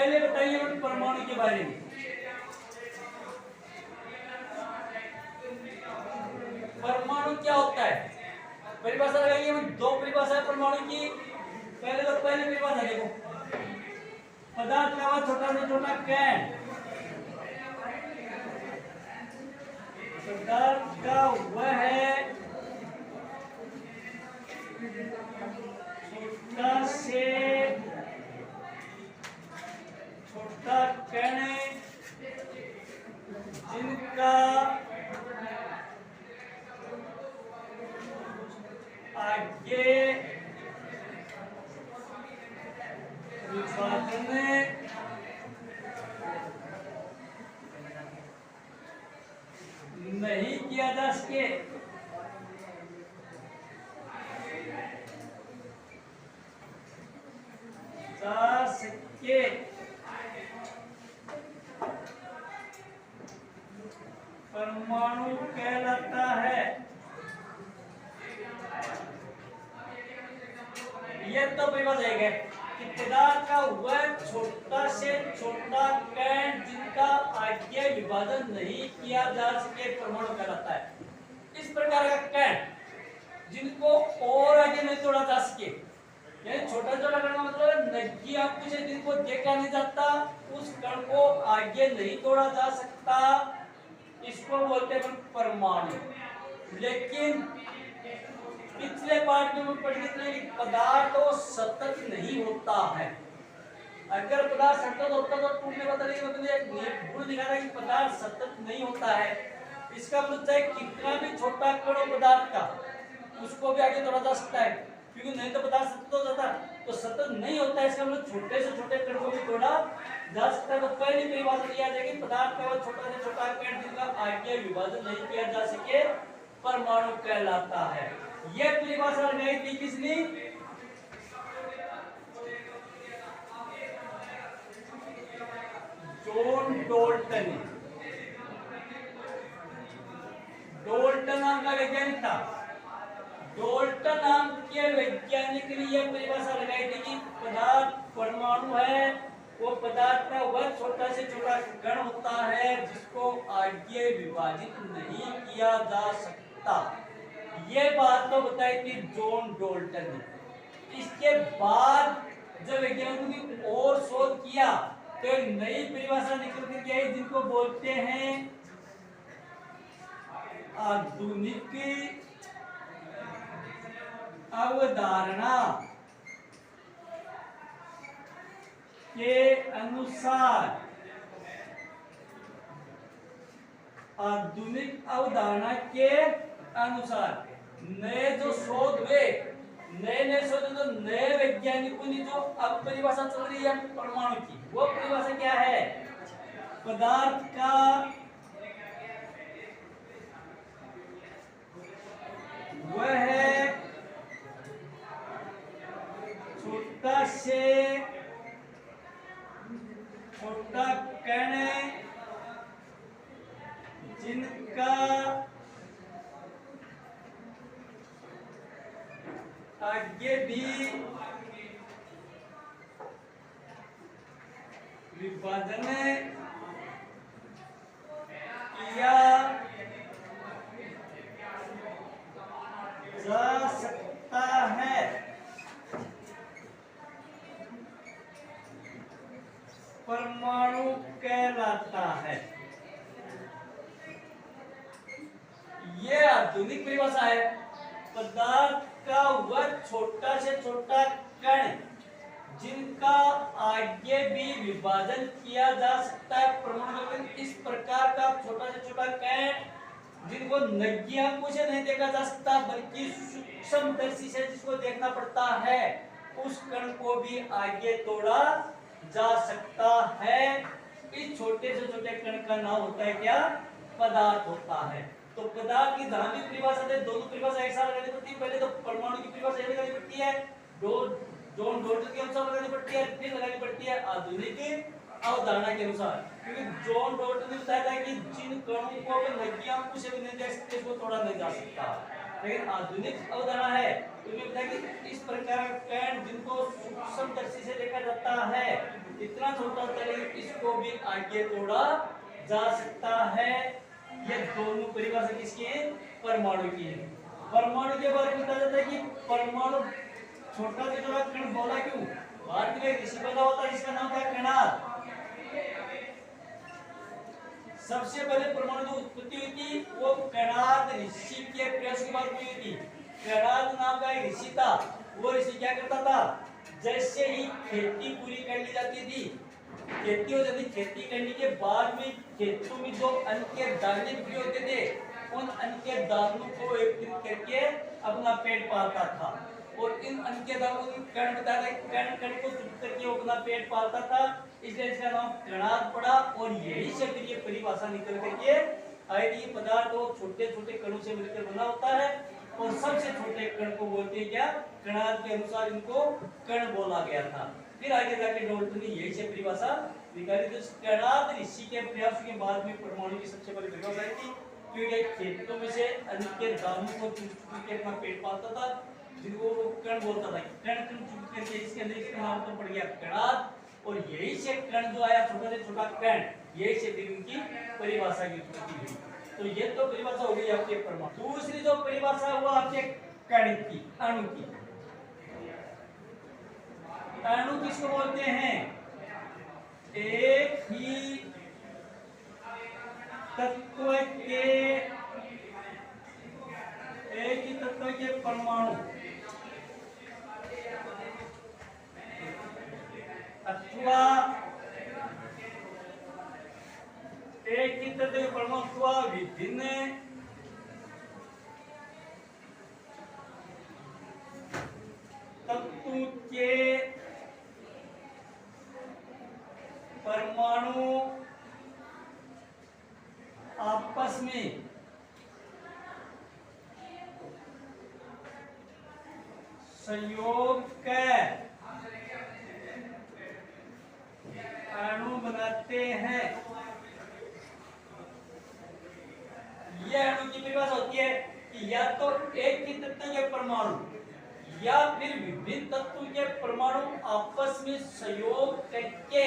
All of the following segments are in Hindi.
पहले बताइए परमाणु के बारे में। परमाणु क्या होता है? परिभाषा लगाइए। दो परिभाषा है परमाणु की। पहले तो पहली परिभाषा देखो, पदार्थ का वह छोटा से छोटा कण, पदार्थ का वह है छोटा से छोटा कण जिनका आगे विभाजन नहीं किया जा सके। परमाणु कहलाता है। ये तो परिभाषा है कि पदार्थ का वह छोटा से छोटा कण जिनका आगे विभाजन नहीं किया जा सके परमाणु कहलाता है। इस प्रकार का कण जिनको और आगे नहीं तोड़ा जा सके, यानी छोटा छोटा कण का मतलब नज्ञी आंखों से जिनको देखा नहीं जाता, उस कण को आगे नहीं तोड़ा जा सकता, इसको बोलते हैं परमाणु। लेकिन पिछले पार्ट में हम पढ़ चुके हैं कि पदार्थ तो सतत नहीं होता है। अगर पदार्थ सतत होता तो टूटने वाला नहीं होता। एक गुण दिखा रहा है कि पदार्थ सतत नहीं होता है। इसका मतलब चाहे कितना भी छोटा कण हो पदार्थ का, उसको भी आगे तोड़ा जा सकता है, क्योंकि नहीं तो पदार्थ सतत हो जाता, तो सतत नहीं होता है। इसका मतलब छोटे से छोटे कण को भी तोड़ा जा सकता है। तो पहली परिभाषा दिया जाएगी, पदार्थ का वह छोटा से छोटा कण जिनका आगे विभाजन नहीं किया जा सके परमाणु कहलाता है। यह परिभाषा लगाई थी किसने? John Dalton. डोल्टन नाम का वैज्ञानिक था। डोल्टन नाम के वैज्ञानिक ने यह परिभाषा लगाई थी कि पदार्थ परमाणु है वो पदार्थ का वह छोटा से छोटा कण होता है जिसको आगे विभाजित नहीं किया जा सकता। ये बात तो बताई थी जॉन डोल्टन ने। इसके बाद जब वैज्ञानिकों ने और शोध किया तो एक नई परिभाषा निकल के आई जिनको बोलते हैं आधुनिक अवधारणा के अनुसार। आधुनिक अवधारणा के अनुसार नए जो शोध हुए, नए शोध तो नए वैज्ञानिकों ने जो अब परिभाषा चल रही है परमाणु की, वो परिभाषा क्या है? पदार्थ का वह है छोटा से छोटा कण जिनका आगे भी विभाजन किया जा सकता है। परमाणु कहलाता है। यह आधुनिक परिभाषा है। पदार्थ का वह छोटा से छोटा कण जिनका आगे भी विभाजन किया जा सकता है परमाणु। इस प्रकार का छोटा से छोटा कण जिनको नग्गी आंखों से नहीं देखा जा सकता बल्कि सूक्ष्मदर्शी से जिसको देखना पड़ता है, उस कण को भी आगे तोड़ा जा सकता है। इस छोटे से छोटे कण का नाम होता है क्या? पदार्थ होता है। तो पदार्थ की धार्मिक परिभाषा है, दोनों परिभाषा एक साथ लगानी पड़ती है। पहले तो परमाणु की परिभाषा ये लगानी पड़ती है, जॉन डोल्टन के अनुसार लगानी पड़ती है, फिर लगानी पड़ती है आधुनिक अवधारणा के अनुसार। क्योंकि जॉन डोल्टन ने बताया था कि जिन कणों को नग्गी आंखों से भी नहीं देख सकते उसको तोड़ा नहीं जा सकता। लेकिन आधुनिक अवधारणा है तुम्हें पता है कि इस प्रकार कण जिनको सूक्ष्म दृष्टि से देखा जाता है इतना छोटा होता है, लेकिन इसको भी आगे तोड़ा जा सकता है। ये दोनों परिभाषा किसकी है? परमाणु की है। परमाणु के बारे में बताया जाता है कि परमाणु छोटा से छोटा कण बोला क्यों? भारत में ऋषि पैदा होता है जिसका नाम था कणाद। सबसे पहले परमाणु की उत्पत्ति हुई थी वो कणाद ऋषि के प्रयास के बाद हुई थी। कणाद नाम का एक ऋषि था। वो ऋषि क्या करता था? जैसे ही खेती पूरी कर ली जाती थी, खेती हो जाती, खेती करने के बाद में खेतों में जो अन्न के दाने बिखरे होते थे उन अन्न के दानों को एकत्रित करके अपना पेट पालता था। और इन अन्न के दानों को कण बताया था, कण कण को चुप करके वो अपना पेट पालता था, इसलिए इसका नाम कणाद पड़ा। और यही से फिर ये परिभाषा निकल करके आई थी। पदार्थ वो छोटे छोटे कणों से मिलकर बना होता है और सबसे छोटे कण को बोलते हैं क्या? कणाद के अनुसार इनको कण बोला गया था। फिर आगे जाके डाल्टन ने यही से परिभाषा निकाली। तो कणाद ऋषि के प्रयास के बाद में परमाणु की सबसे बड़ी परिभाषा आई थी, क्योंकि खेतों में से अन्न के दानों को चुन चुन के अपना पेट पालता था, जिनको वो कण बोलता था। कण चुन चुन करके इसके अंदर इसका नाम तो पड़ गया कणाद। और यही से कण जो आया, छोटा से छोटा कण, यही से फिर उनकी परिभाषा की उत्पत्ति हुई। तो ये तो परिभाषा हो गई आपके परमाणु। दूसरी जो परिभाषा हुआ आपके कण की, अणु की। अणु किसको बोलते हैं? एक ही तत्व के परमाणु अथवा एक ही तत्व के परमाणु अथवा विभिन्न तत्वों के परमाणु आपस में संयोग कर अणु बनाते हैं। यह अणु की परिभाषा होती है कि या तो एक ही तत्व के परमाणु या फिर विभिन्न तत्वों के परमाणु आपस में संयोग करके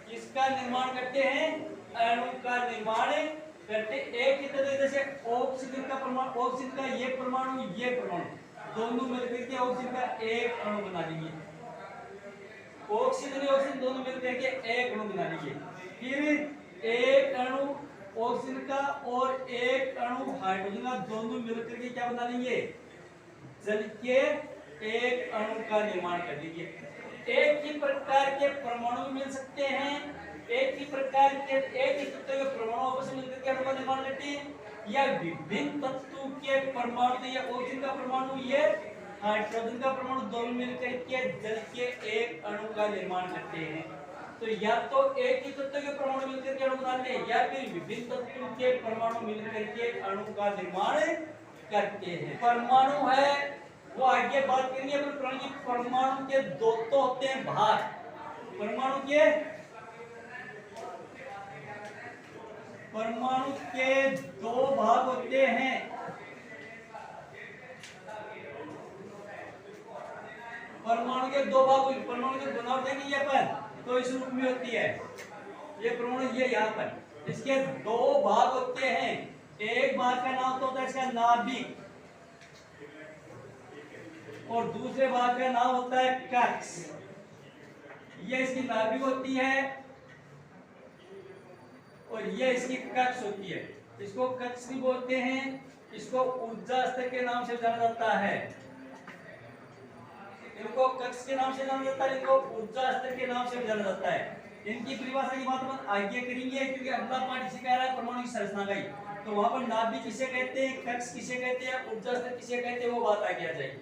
किसका निर्माण करते हैं? अणु का निर्माण करते। एक ही तत्व जैसे ऑक्सीजन का परमाणु, ऑक्सीजन का ये परमाणु दोनों मिलकर के ऑक्सीजन का एक अणु बना देंगे। ऑक्सीजन ऑक्सीजन दोनों मिलकर के एक अणु बना देंगे। फिर एक अणु ऑक्सीजन का और एक अणु हाइड्रोजन का दोनों मिलकर के क्या बना देंगे? जल के एक अणु का निर्माण कर देंगे। एक ही प्रकार के परमाणु मिल सकते हैं, एक ही प्रकार के एक ही तत्व के परमाणु आपस में मिलकर के अणु का निर्माण करते हैं, या विभिन्न तत्वों के परमाणु, या ऑक्सीजन का परमाणु, ये हाइड्रोजन का परमाणु दोनों मिलकर के जल के एक अणु का निर्माण करते हैं। तो या तो एक ही तत्व के परमाणु मिलकर के अणु बनाते हैं या फिर विभिन्न तत्वों के परमाणु मिलकर के अणु का निर्माण करते हैं। परमाणु है वो आगे बात करेंगे अपन। परमाणु के दो तो होते हैं भाग। परमाणु के दो भाग होते हैं। परमाणु के दो भाग, परमाणु के बनावट देखेंगे अपन तो इस रूप में होती है। ये परमाणु ये यहाँ पर इसके दो भाग होते हैं। एक भाग का नाम तो होता है इसका नाभिक और दूसरे भाग का नाम होता है कक्ष। ये इसकी नाभिक होती है और ये इसकी कक्ष होती है। इसको कक्ष भी बोलते हैं, इसको ऊर्जा स्तर के नाम से जाना जाता है। इनको कक्ष के नाम से जाना जाता है, इनको ऊर्जा स्तर के नाम से जाना जाता है। इनकी परिभाषा की बात अपन आगे करेंगे, क्योंकि अगला पार्ट इसे कह रहा है परमाणु की संरचना का ही। तो वहां पर नाभिक किसे कहते हैं, कक्ष किसे कहते हैं, ऊर्जा स्तर किसे कहते हैं, वो बात आगे आ जाएगी।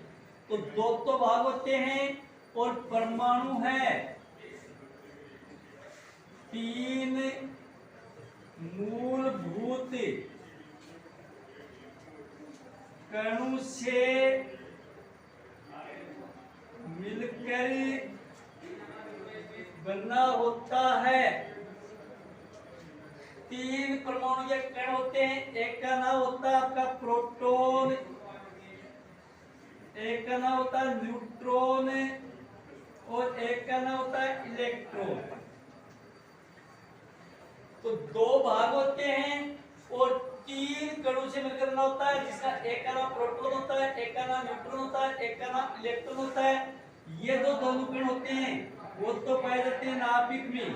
तो दो तो भाग होते हैं और परमाणु है तीन मूलभूत कणों से मिलकर बना होता है। तीन परमाणु या कण होते हैं, एक का नाम होता है आपका प्रोटॉन, एक का नाम होता है न्यूट्रॉन और एक का नाम होता है इलेक्ट्रॉन। तो दो भाग होते हैं और तीन कणों से मिलकर बना होता है, जिसका एक का नाम प्रोटॉन होता है, एक का नाम न्यूट्रॉन होता है, एक का नाम इलेक्ट्रॉन होता है। ये जो दोनों कण होते हैं वो तो पाए जाते हैं नाभिक में,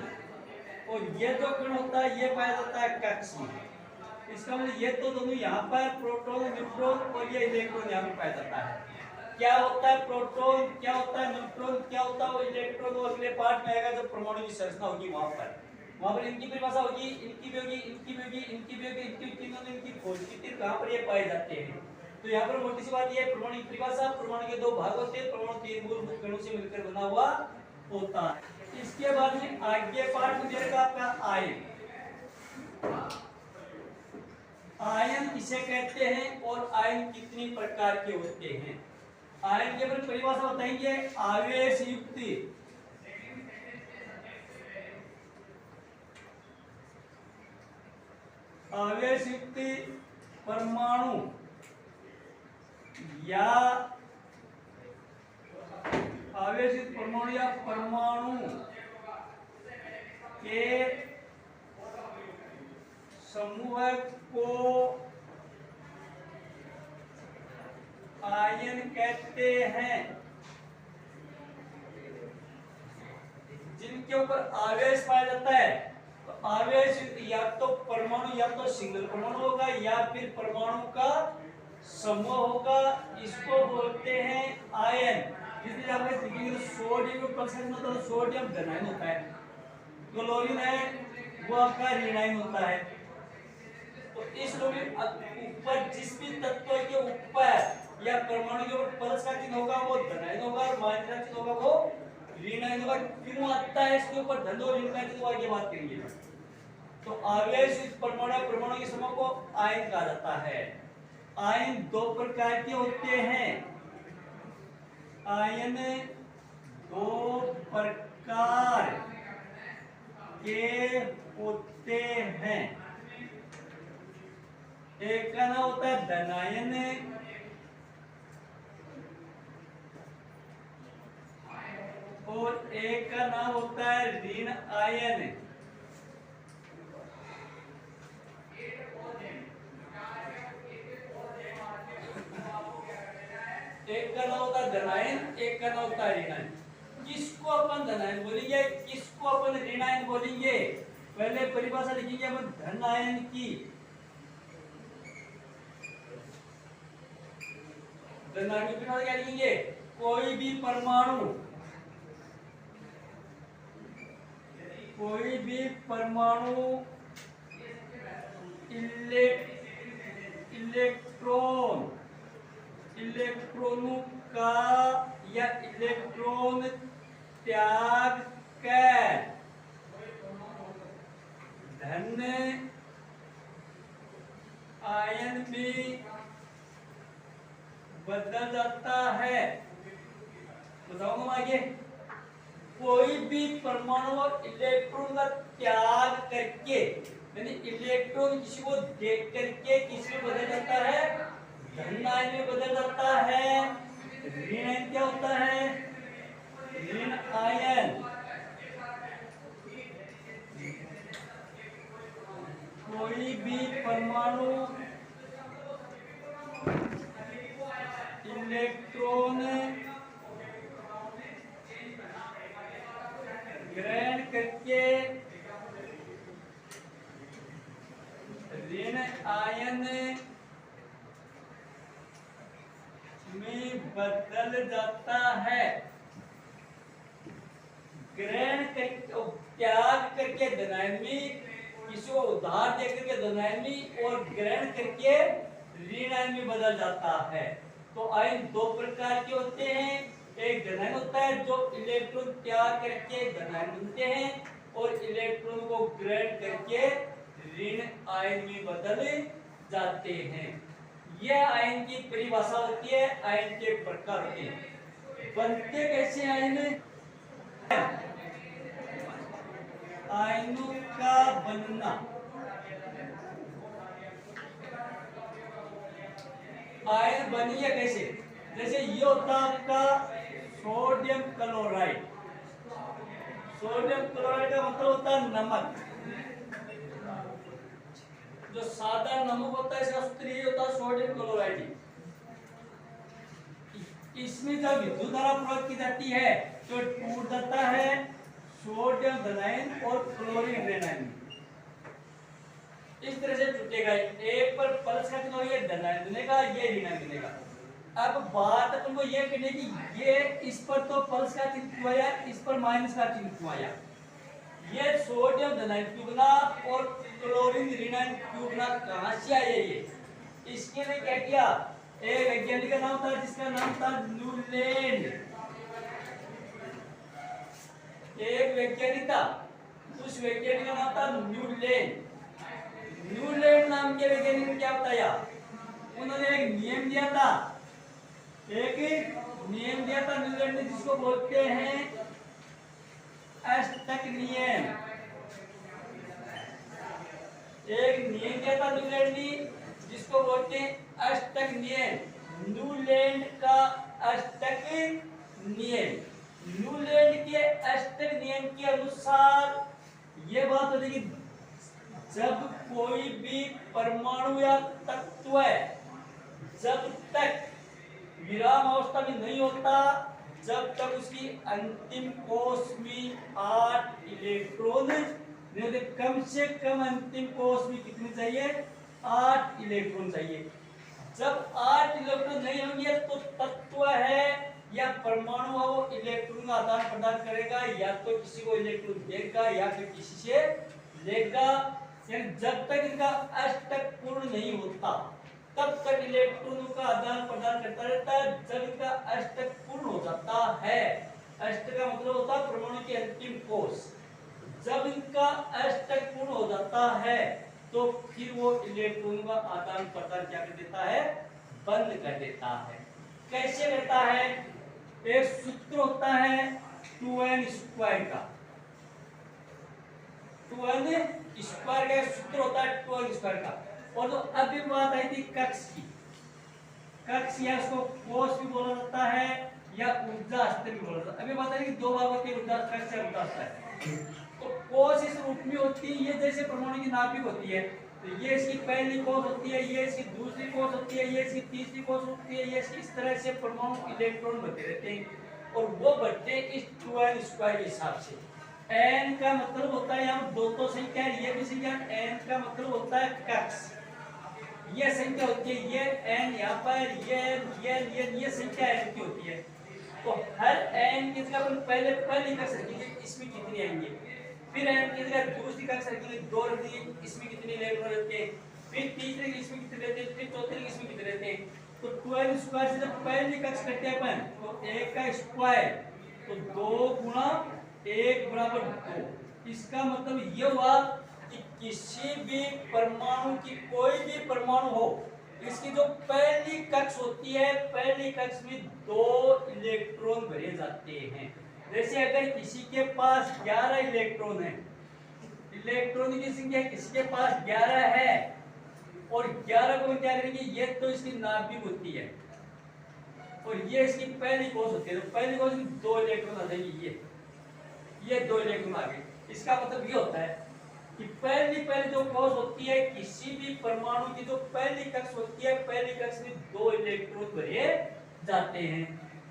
और ये जो कण होता है ये पाया जाता है कक्ष में। इसका मतलब ये तो दोनों यहाँ पर प्रोटॉन न्यूट्रॉन और ये इलेक्ट्रॉन यहाँ पर पाया जाता है। क्या होता है प्रोटॉन, क्या होता है न्यूट्रॉन, क्या होता है वो इलेक्ट्रॉन, वो अगले पार्ट में आएगा जब परमाणु की संरचना होगी वहां पर इनकी परिभाषा होगी, इनकी भी होगी, इनकी भी होगी, इनकी भी होगी, इनकी तीनों ने इनकी खोज की थी कहां पर ये पाए जाते हैं। तो यहाँ पर मोटी सी बात ये है, परमाणु की परिभाषा, परमाणु के दो भाग होते हैं, परमाणु तीन मूलभूत कणों से मिलकर बना हुआ होता है। इसके बाद में आगे पार्ट में देगा आपका आयन। आयन किसे कहते हैं और आयन कितनी प्रकार के होते हैं। आयन के बारे में परिभाषा बताएंगे, आवेश युक्त आवेश युक्त परमाणु या आवेश युक्त परमाणु या परमाणु के समूह को आयन कहते हैं। जिनके ऊपर आवेश पाया जाता है, तो आवेश या तो परमाणु या तो सिंगल परमाणु होगा या फिर परमाणु का समूह होगा, इसको बोलते हैं आयन। जिसमें आप देखेंगे सोडियम परसेंट में तो सोडियम धनायन होता है, क्लोरीन है वो आपका ऋणायन होता है। तो इस ऊपर जिस भी तत्व के ऊपर या परमाणु के ऊपर प्लस का चिन्ह होगा वो धनायन होगा और माइनस का चिन्ह होगा वो ऋणायन होगा। क्यों आता है इसके ऊपर धन और ऋण का चिन्ह, आगे बात करेंगे। तो आवेश परमाणु के समूह को आयन कहा जाता है। आयन दो प्रकार के होते हैं, आयन दो प्रकार के होते हैं। एक का नाम होता है धनायन और एक का नाम होता है ऋण आयन। एक का नाम होता है धनायन, एक का नाम होता है ऋणायन। किसको अपन धनायन बोलेंगे, किसको अपन ऋणायन बोलेंगे, पहले परिभाषा लिखेंगे अपन धनायन की। धनायन की परिभाषा क्या लिखेंगे, कोई भी परमाणु इलेक्ट्रॉनों का या इलेक्ट्रॉन त्याग कर धन आयन में बदल जाता है। बताऊंगा आगे। कोई भी परमाणु इलेक्ट्रॉन का त्याग करके, यानी इलेक्ट्रॉन किसी को देख करके किसी में बदल जाता है, धन आयन में बदल जाता है। ऋण आयन क्या होता है, ऋण आयन। कोई भी परमाणु इलेक्ट्रॉन ग्रहण करके ऋण आयन में बदल जाता है। ग्रहण करके त्याग करके धनायन में, किसी को उधार दे करके धनायन में और ग्रहण करके ऋण आयन में बदल जाता है। तो आयन दो प्रकार के होते हैं, एक धनायन होता है जो इलेक्ट्रॉन त्याग करके धनायन बनते हैं और इलेक्ट्रॉन को ग्रहण करके ऋण आयन में बदल जाते हैं। यह आयन की परिभाषा होती है, आयन के प्रकार होते हैं। बनते कैसे आयन, आयनों का बनना आयन बनी है कैसे? जैसे ये होता है आपका सोडियम क्लोराइड। सोडियम क्लोराइड का मतलब होता है नमक। जो सादा नमक होता है इसका सूत्र ये होता है सोडियम क्लोराइड। इसमें जब विद्युत धारा प्रयोग की जाती है तो टूट जाता है सोडियम धनायन और क्लोरीन ऋणायन। इस तरह से टूटेगा। एक पर प्लस का चिन्ह ये धनायन बनेगा, ये ऋणायन बनेगा। अब बात अपन को ये करनी कि ये इस पर तो प्लस का चिन्ह क्यों आया, इस पर माइनस का चिन्ह क्यों आया। ये सोडियम धनायन क्यों बना और क्लोरीन ऋणायन क्यों बना, कहां से आए ये? इसके लिए क्या किया, एक वैज्ञानिक का नाम था जिसका नाम था न्यूलैंड। एक वैज्ञानिक था, उस वैज्ञानिक का नाम था न्यूलैंड। न्यूलैंड नाम के वैज्ञानिक ने क्या बताया, उन्होंने एक नियम दिया था, न्यूलैंड ने, जिसको बोलते हैं अष्टक नियम। एक नियम दिया था न्यूलैंड ने जिसको बोलते हैं अष्टक नियम। न्यूलैंड का अष्टक नियम। न्यूलैंड के अष्टक नियम के अनुसार ये बात होती है कि जब कोई भी परमाणु या तत्व जब तक विराम अवस्था में नहीं होता, जब तक उसकी अंतिम कोश में 8 इलेक्ट्रॉन, कम से कम अंतिम कोश में कितने चाहिए, 8 इलेक्ट्रॉन चाहिए। जब 8 इलेक्ट्रॉन नहीं होंगे तो तत्व है या परमाणु है वो इलेक्ट्रॉन का आदान प्रदान करेगा, या तो किसी को इलेक्ट्रॉन देगा या फिर किसी से लेगा। जब तक इनका अष्टक पूर्ण नहीं होता तब तक इलेक्ट्रॉनों का आदान प्रदान करता रहता है। जब इनका अष्टक पूर्ण हो जाता है, अष्टक का मतलब होता है परमाणु की अंतिम कोश, जब इनका अष्टक पूर्ण हो जाता है तो फिर वो इलेक्ट्रॉनों का आदान प्रदान क्या कर देता है, बंद कर देता है। कैसे करता है, एक सूत्र होता है 2n स्क्वायर का, 2n स्क्वायर का सूत्र होता है 2n स्क्वायर का। और तो अभी बात आई थी कक्ष की, कक्ष या इसको कोश भी बोला जाता है या ऊर्जा स्तर भी बोला जाता है। अभी बात आई कि दो भाग होती है, ऊर्जा कक्ष या ऊर्जा स्तर। तो कोश इस रूप में होती है, ये जैसे परमाणु की नाभिक होती है, तो ये इसकी पहली कोश होती है, ये इसकी दूसरी कोश होती है, ये इसकी तीसरी कोश होती है, ये इस तरह से परमाणु इलेक्ट्रॉन बढ़ते रहते हैं और वो बढ़ते हैं इस 2n स्क्वायर के हिसाब से। n का मतलब होता है यहाँ दो तो संख्या है, ये भी संख्या, n का मतलब होता है कक्ष, ये संख्या होती है, ये n यहाँ पर, ये संख्या n की होती है। तो हर n की जगह अपन पहली कक्ष रखेंगे, इसमें कितनी आएंगे, फिर n की जगह दूसरी कक्ष रखेंगे, 2 रखेंगे, इसमें कितने इलेक्ट्रॉन रहते हैं, फिर तीसरे की इसमें कितने रहते हैं, फिर चौथे की इसमें कितने रहते हैं। तो 12 स्क्वायर से जब पहली कक्ष करते हैं अपन, तो 1 का स्क्वायर, तो 2 गुणा 1 बराबर 2। इसका मतलब ये हुआ कि किसी भी परमाणु की, कोई भी परमाणु हो, इसकी जो पहली कक्ष होती है, पहली कक्ष में 2 इलेक्ट्रॉन भरे जाते हैं। जैसे अगर किसी के पास 11 इलेक्ट्रॉन है, इलेक्ट्रॉन की संख्या किसी के पास 11 है और 11 को क्या करेंगे, ये तो इसकी नाभिक होती है और ये इसकी पहली कोश होती है, तो पहली कोश में 2 इलेक्ट्रॉन आ जाएंगे, ये 2 इलेक्ट्रॉन आ गए। इसका मतलब ये होता है कि पहली जो कोश होती है, किसी भी परमाणु की जो पहली कक्ष होती है, पहली कक्ष में 2 इलेक्ट्रॉन भरे जाते हैं।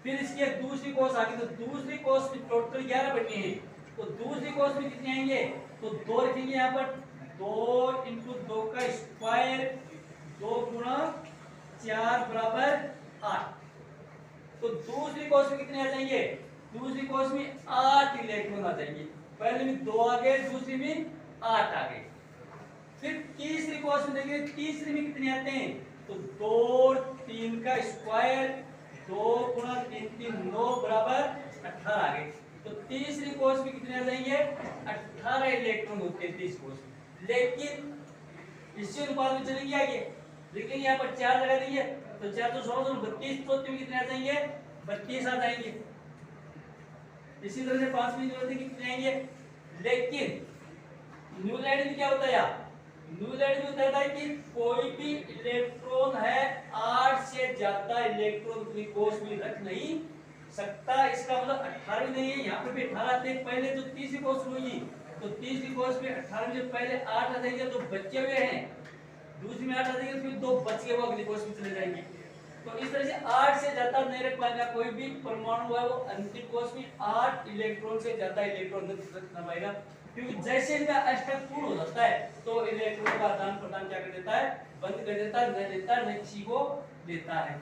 फिर इसकी दूसरी कोश आ गई, तो दूसरी कोश में टोटल 11 बचे हैं, तो दूसरी कोश में कितने आएंगे, तो 2 रखेंगे यहाँ पर, 2 × 2 का स्क्वायर, 2 गुणा 4 बराबर 8। तो दूसरी कोश में कितने आ जाएंगे, दूसरी कोश में 8 इलेक्ट्रॉन आ जाएंगे। पहले में 2 आ गए, दूसरी में 8 आ गए। फिर तीसरी कोश में देखेंगे, तीसरी में कितने आते हैं, तो 2 3 का स्क्वायर, 2 गुणा 3 3 9 बराबर 18 आ गए। तो तीसरी कोश में कितने आ जाएंगे, 18 इलेक्ट्रॉन होते हैं तीसरी कोश में। लेकिन इसी अनुपात में चलेंगे आगे, लेकिन यहाँ पर 4 लगा देंगे, तो 4 तो 16 32, तो कितने आ जाएंगे, 32 आ जाएंगे। इसी तरह से 5 में कितने आएंगे। लेकिन न्यूलैंड ने क्या बताया, न्यूलैंड में कहता है कि कोई भी इलेक्ट्रॉन है 8 से ज्यादा इलेक्ट्रॉन अपनी कोष में रख नहीं सकता। इसका मतलब 18 नहीं है, यहाँ पे भी 18 थे पहले, तो 30 कोष हुई, तो 30 कोष में 18 में पहले 8 आ जाएंगे तो बचे हुए हैं, दूसरी में 8 आ जाएंगे, फिर 2 बच गए वो अगली कोष में चले जाएंगे। तो इस तरह से 8 से ज्यादा नहीं रख पाएगा कोई भी परमाणु है वो अंतिम कोष में 8 इलेक्ट्रॉन से ज्यादा इलेक्ट्रॉन रख ना पाएगा, क्योंकि जैसे इनका अष्टक पूर्ण हो जाता है तो इलेक्ट्रॉन का आदान प्रदान क्या कर देता है, बंद कर देता है, न देता है न किसी को देता है।